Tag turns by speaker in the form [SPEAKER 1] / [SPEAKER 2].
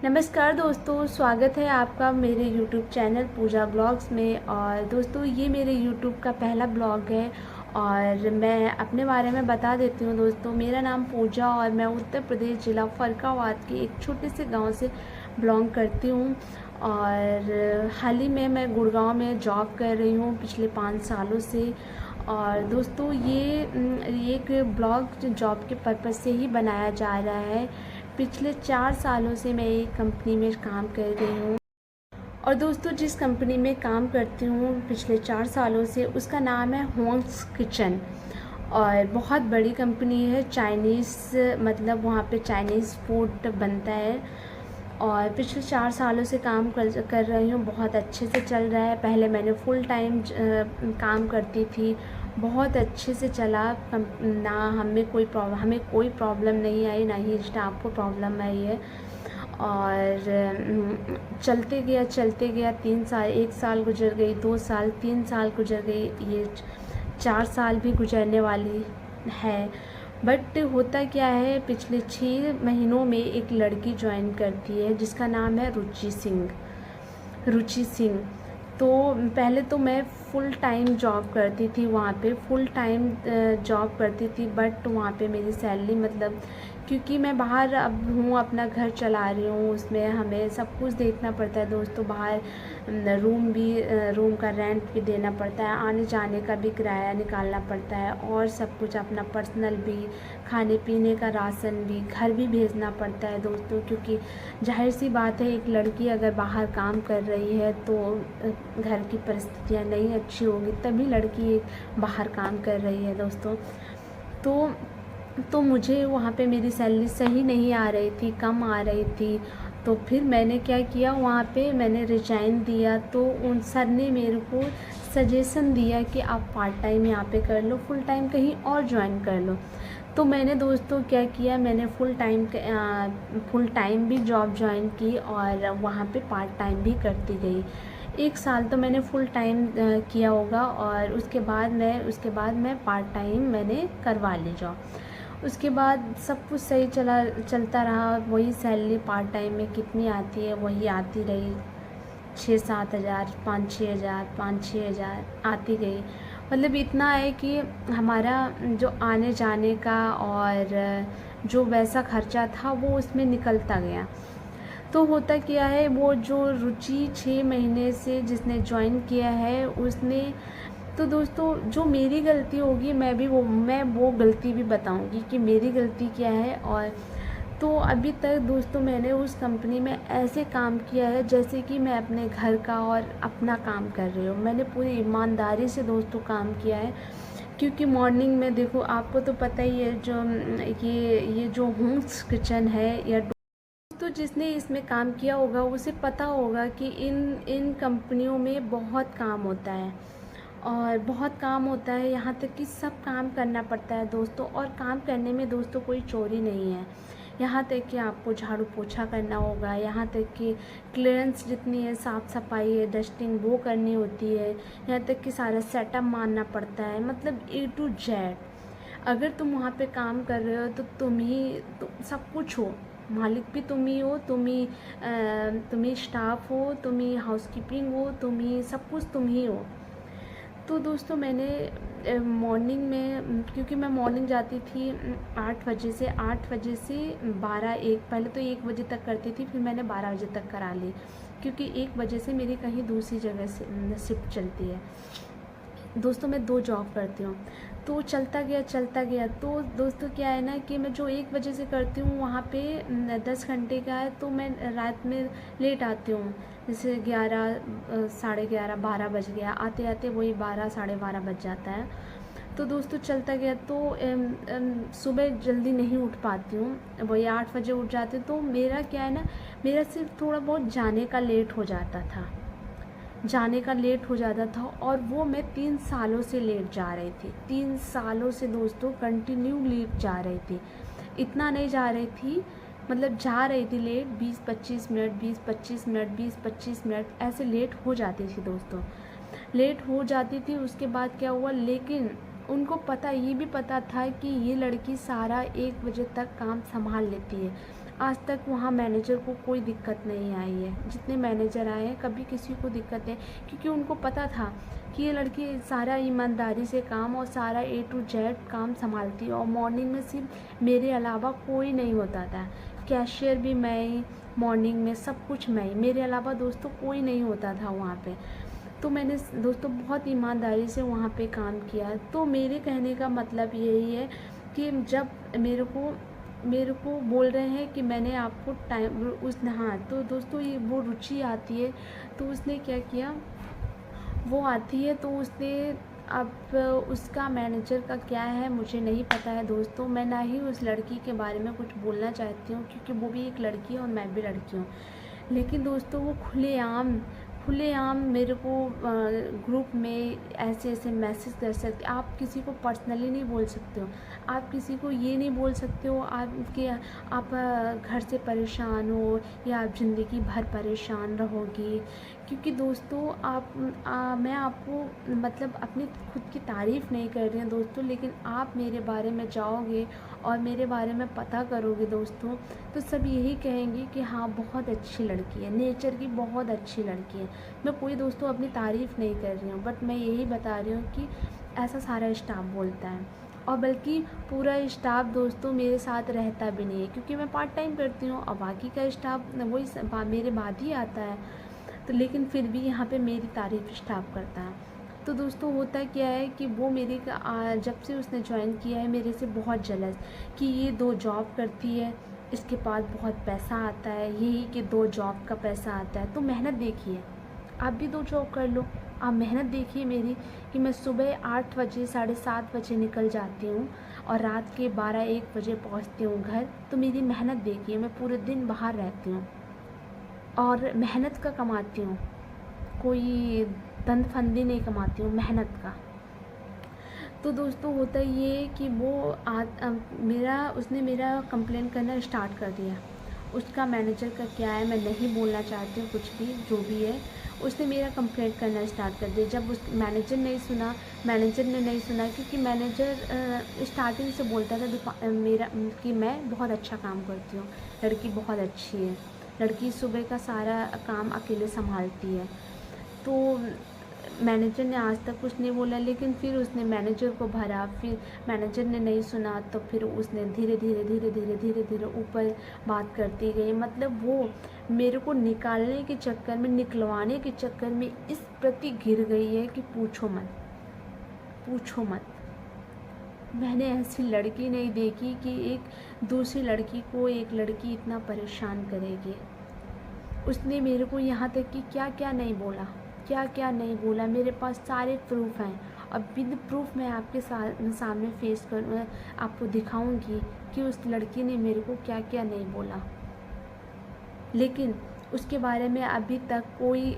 [SPEAKER 1] नमस्कार दोस्तों, स्वागत है आपका मेरे यूट्यूब चैनल पूजा ब्लॉग्स में। और दोस्तों, ये मेरे यूट्यूब का पहला ब्लॉग है और मैं अपने बारे में बता देती हूँ। दोस्तों, मेरा नाम पूजा और मैं उत्तर प्रदेश ज़िला फर्रुखाबाद के एक छोटे से गांव से बिलोंग करती हूँ। और हाल ही में मैं गुड़गांव में जॉब कर रही हूँ पिछले 5 सालों से। और दोस्तों, ये एक ब्लॉग जॉब के पर्पज़ से ही बनाया जा रहा है। पिछले 4 सालों से मैं एक कंपनी में काम कर रही हूँ। और दोस्तों, जिस कंपनी में काम करती हूँ पिछले 4 सालों से, उसका नाम है होम्स किचन। और बहुत बड़ी कंपनी है, चाइनीज़, मतलब वहाँ पे चाइनीज़ फूड बनता है। और पिछले 4 सालों से काम कर रही हूँ, बहुत अच्छे से चल रहा है। पहले मैंने फुल टाइम काम करती थी, बहुत अच्छे से चला। ना हमें कोई प्रॉब्लम नहीं आई, ना ही स्टाफ को प्रॉब्लम आई है। और चलते गया 3 साल, 1 साल गुजर गई, 2 साल, 3 साल गुजर गई, ये 4 साल भी गुजरने वाली है। बट होता क्या है, पिछले 6 महीनों में एक लड़की ज्वाइन करती है जिसका नाम है रुचि सिंह। तो पहले तो मैं फुल टाइम जॉब करती थी वहाँ पे, फुल टाइम जॉब करती थी। बट वहाँ पे मेरी सैलरी, मतलब क्योंकि मैं बाहर अब हूँ, अपना घर चला रही हूँ, उसमें हमें सब कुछ देखना पड़ता है दोस्तों। बाहर रूम का रेंट भी देना पड़ता है, आने जाने का भी किराया निकालना पड़ता है, और सब कुछ अपना पर्सनल भी, खाने पीने का राशन भी, घर भी भेजना पड़ता है दोस्तों। क्योंकि जाहिर सी बात है, एक लड़की अगर बाहर काम कर रही है तो घर की परिस्थितियाँ नहीं अच्छी होगी, तभी लड़की बाहर काम कर रही है दोस्तों। तो मुझे वहाँ पे मेरी सैलरी सही नहीं आ रही थी, कम आ रही थी। तो फिर मैंने क्या किया, वहाँ पे मैंने रिजाइन दिया। तो उन सर ने मेरे को सजेशन दिया कि आप पार्ट टाइम यहाँ पे कर लो, फुल टाइम कहीं और ज्वाइन कर लो। तो मैंने दोस्तों क्या किया, मैंने फुल टाइम भी जॉब ज्वाइन की और वहाँ पे पार्ट टाइम भी करती गई। 1 साल तो मैंने फुल टाइम किया होगा, और उसके बाद मैं पार्ट टाइम मैंने करवा ली जॉब। उसके बाद सब कुछ सही चलता रहा। वही सैलरी पार्ट टाइम में कितनी आती है वही आती रही, 6-7 हज़ार, 5-6 हज़ार, 5-6 हज़ार आती गई। मतलब इतना है कि हमारा जो आने जाने का और जो वैसा खर्चा था वो उसमें निकलता गया। तो होता क्या है, वो जो रुचि 6 महीने से जिसने ज्वाइन किया है उसने, तो दोस्तों जो मेरी गलती होगी मैं वो गलती भी बताऊंगी कि मेरी गलती क्या है। और तो अभी तक दोस्तों मैंने उस कंपनी में ऐसे काम किया है जैसे कि मैं अपने घर का और अपना काम कर रही हूँ। मैंने पूरी ईमानदारी से दोस्तों काम किया है। क्योंकि मॉर्निंग में देखो, आपको तो पता ही है, जो ये जो होम्स किचन है, या तो जिसने इसमें काम किया होगा उसे पता होगा कि इन कंपनियों में बहुत काम होता है, और बहुत काम होता है। यहाँ तक कि सब काम करना पड़ता है दोस्तों। और काम करने में दोस्तों कोई चोरी नहीं है। यहाँ तक कि आपको झाड़ू पोछा करना होगा, यहाँ तक कि क्लियरेंस जितनी है, साफ़ सफाई है, डस्टिंग वो करनी होती है, यहाँ तक कि सारा सेटअप मारना पड़ता है, मतलब A to Z। अगर तुम वहाँ पे काम कर रहे हो तो सब कुछ हो, मालिक भी तुम ही हो, तुम ही स्टाफ हो, तुम ही हाउसकीपिंग हो, तुम ही सब कुछ, तुम ही हो। तो दोस्तों मैंने मॉर्निंग में, क्योंकि मैं मॉर्निंग जाती थी 8 बजे से 12-1, पहले तो 1 बजे तक करती थी, फिर मैंने 12 बजे तक करा ली, क्योंकि 1 बजे से मेरी कहीं दूसरी जगह से शिफ्ट चलती है दोस्तों। मैं 2 जॉब करती हूँ, तो चलता गया। तो दोस्तों क्या है ना, कि मैं जो 1 बजे से करती हूँ वहाँ पे 10 घंटे का है, तो मैं रात में लेट आती हूँ। जैसे 11, 11:30, 12 बज गया, आते आते वही 12, 12:30 बज जाता है। तो दोस्तों चलता गया, तो सुबह जल्दी नहीं उठ पाती हूँ, वही 8 बजे उठ जाती हूँ। तो मेरा क्या है ना, मेरा सिर्फ थोड़ा बहुत जाने का लेट हो जाता था, और वो मैं 3 सालों से लेट जा रही थी। 3 सालों से दोस्तों कंटिन्यू लेट जा रही थी। इतना नहीं जा रही थी, मतलब जा रही थी लेट, 20-25 मिनट, 20-25 मिनट, 20-25 मिनट ऐसे लेट हो जाती थी दोस्तों, लेट हो जाती थी। उसके बाद क्या हुआ, लेकिन उनको ये भी पता था कि ये लड़की सारा 1 बजे तक काम संभाल लेती है। आज तक वहाँ मैनेजर को कोई दिक्कत नहीं आई है। जितने मैनेजर आए हैं कभी किसी को दिक्कत नहीं, क्योंकि उनको पता था कि ये लड़की सारा ईमानदारी से काम और सारा A to Z काम संभालती है। और मॉर्निंग में सिर्फ मेरे अलावा कोई नहीं होता था, कैशियर भी मैं ही, मॉर्निंग में सब कुछ मैं ही, मेरे अलावा दोस्तों कोई नहीं होता था वहाँ पे। तो मैंने दोस्तों बहुत ईमानदारी से वहाँ पे काम किया। तो मेरे कहने का मतलब यही है कि जब मेरे को बोल रहे हैं कि मैंने आपको टाइम उस हाँ, तो दोस्तों ये वो रुचि आती है, तो उसने क्या किया, वो आती है तो उसने अब उसका मैनेजर का क्या है मुझे नहीं पता है दोस्तों। मैं ना ही उस लड़की के बारे में कुछ बोलना चाहती हूँ, क्योंकि वो भी एक लड़की है और मैं भी लड़की हूँ। लेकिन दोस्तों वो खुलेआम मेरे को ग्रुप में ऐसे ऐसे मैसेज कर सकते। आप किसी को पर्सनली नहीं बोल सकते हो, आप किसी को ये नहीं बोल सकते हो आप घर से परेशान हो या आप ज़िंदगी भर परेशान रहोगी। क्योंकि दोस्तों मैं आपको मतलब अपनी खुद की तारीफ़ नहीं कर रही हूँ दोस्तों, लेकिन आप मेरे बारे में जाओगे और मेरे बारे में पता करोगे दोस्तों, तो सब यही कहेंगे कि हाँ बहुत अच्छी लड़की है, नेचर की बहुत अच्छी लड़की है। मैं कोई दोस्तों अपनी तारीफ़ नहीं कर रही हूँ, बट मैं यही बता रही हूँ कि ऐसा सारा स्टाफ बोलता है। और बल्कि पूरा स्टाफ दोस्तों मेरे साथ रहता भी नहीं है, क्योंकि मैं पार्ट टाइम करती हूँ और बाकी का स्टाफ वही मेरे बाद ही आता है। तो लेकिन फिर भी यहाँ पे मेरी तारीफ़ स्टाफ करता है। तो दोस्तों होता क्या है कि वो जब से उसने ज्वाइन किया है मेरे से बहुत जलस कि ये 2 जॉब करती है, इसके पास बहुत पैसा आता है, यही कि 2 जॉब का पैसा आता है। तो मेहनत देखिए, आप भी 2 जॉब कर लो। आप मेहनत देखिए मेरी कि मैं सुबह 8 बजे 7:30 बजे निकल जाती हूँ और रात के 12-1 बजे पहुँचती हूँ घर। तो मेरी मेहनत देखिए, मैं पूरे दिन बाहर रहती हूँ और मेहनत का कमाती हूँ, कोई दंड फंदी नहीं कमाती हूँ, मेहनत का। तो दोस्तों होता ये है कि उसने मेरा कंप्लेन करना स्टार्ट कर दिया। उसका मैनेजर का क्या है मैं नहीं बोलना चाहती हूँ, कुछ भी जो भी है, उसने मेरा कंप्लेंट करना स्टार्ट कर दिया। जब उस मैनेजर ने नहीं सुना, क्योंकि मैनेजर स्टार्टिंग से बोलता था मेरा कि मैं बहुत अच्छा काम करती हूँ, लड़की बहुत अच्छी है, लड़की सुबह का सारा काम अकेले संभालती है। तो मैनेजर ने आज तक कुछ नहीं बोला, लेकिन फिर उसने मैनेजर को भरा, फिर मैनेजर ने नहीं सुना, तो फिर उसने धीरे धीरे ऊपर बात करती गई। मतलब वो मेरे को निकलवाने के चक्कर में इस प्रति गिर गई है कि पूछो मत। मैंने ऐसी लड़की नहीं देखी कि एक दूसरी लड़की को एक लड़की इतना परेशान करेगी। उसने मेरे को यहाँ तक कि क्या नहीं बोला, मेरे पास सारे प्रूफ हैं और विद प्रूफ मैं आपके सामने आपको दिखाऊंगी कि उस लड़की ने मेरे को क्या नहीं बोला। लेकिन उसके बारे में अभी तक कोई